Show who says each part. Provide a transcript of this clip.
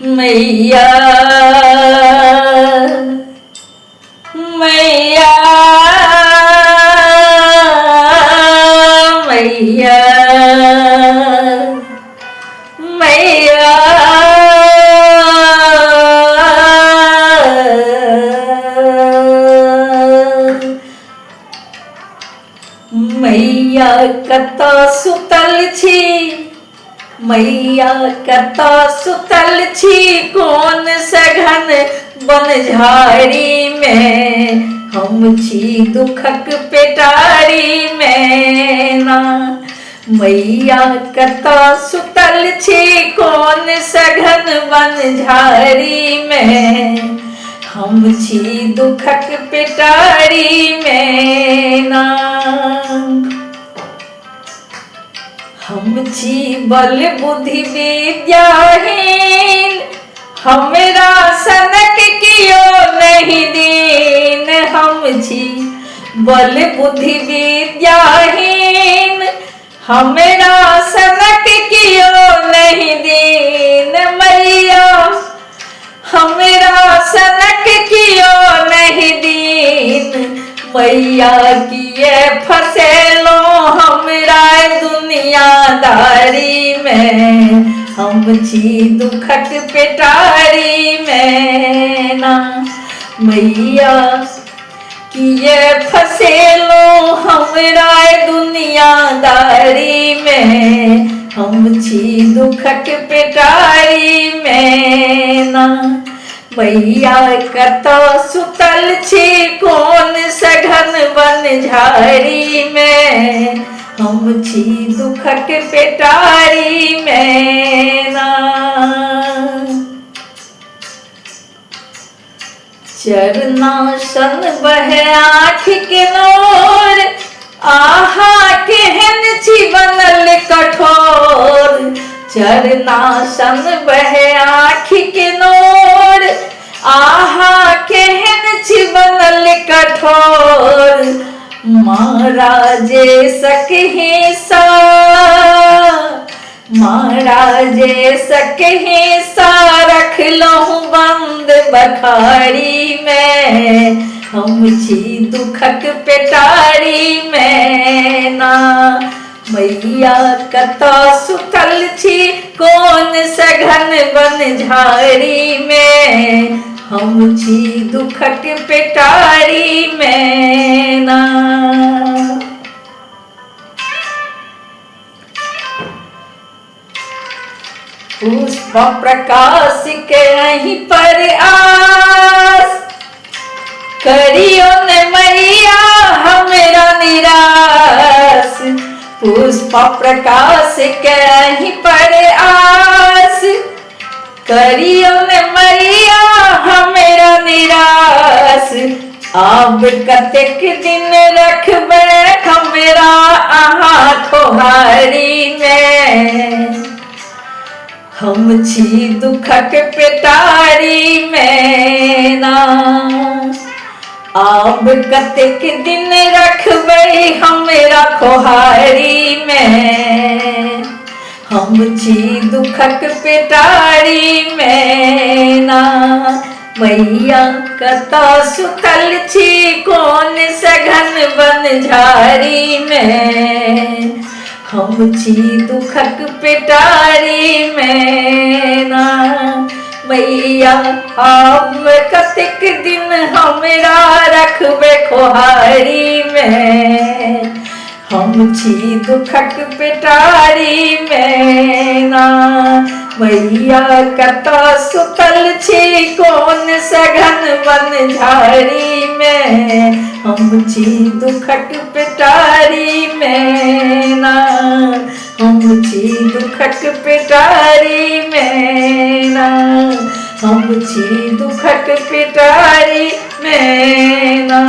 Speaker 1: मैया मैया मैया मैया मैया कत सुतल छी मैया कत सुतल छी कोन सघन बनझारी में हम छी दुखक पेटारी में ना मैया कत सुतल छी कोन सघन बनझारी में हम छी दुखक पेटारी में ना हम छी बल बुद्धि विद्याहीन हमरा सनक कियो नहीं दीन हम छी बल बुद्धि विद्याहीन हमरा सनक कियो नहीं दीन मैया हमरा सनक कियो नहीं दीन मैया किए फसेलो हमरा दुनियादारी में हम छी दुखक पेटारी में ना मैया किए फसेलो हमरा दुनियादारी में हम छी दुखक पेटारी में ना मैया कत सुतल छी कोन सघन बनझारी में हम छी दुखक पेटारी में ना चरनासन बहे आँख के नोर आहा केहन छी बनल कठोर चरनासन बहे आँख के नोर आहा केहन छी बनल कठोर महाराजे सकहि सा महाराजे सकहि सा रख लहु बंद बखारी में हम छी दुखक पेटारी में ना मैया कत सुतल छी कोन सघन बनझारी में हम छी दुखक पेटारी में ना पुष्प प्रकाश के अहीं पर आस करियो न मैया हमरा निराश पुष्प प्रकाश के अहीं पर आस करियो न मैया हमरा निराश आब कतेक दिन रखबे हमरा अहाँ खोहारी में हम छी दुखक पेटारी में ना आब कतेक दिन रखबै हमरा खोहारी में हम छी दुखक पेटारी में ना मैया कत सुतल छी कोन सघन बनझारी में हम छी दुखक पेटारी में ना मैया आब कतेक दिन हमरा रखबे खोहारी में हम छी दुखक पेटारी में ना मैया कत सुतल छी कोन सघन बनझारी में हम छी दुखक पेटारी में ना हम छी दुखक पेटारी में ना हम छी दुखक पेटारी में ना।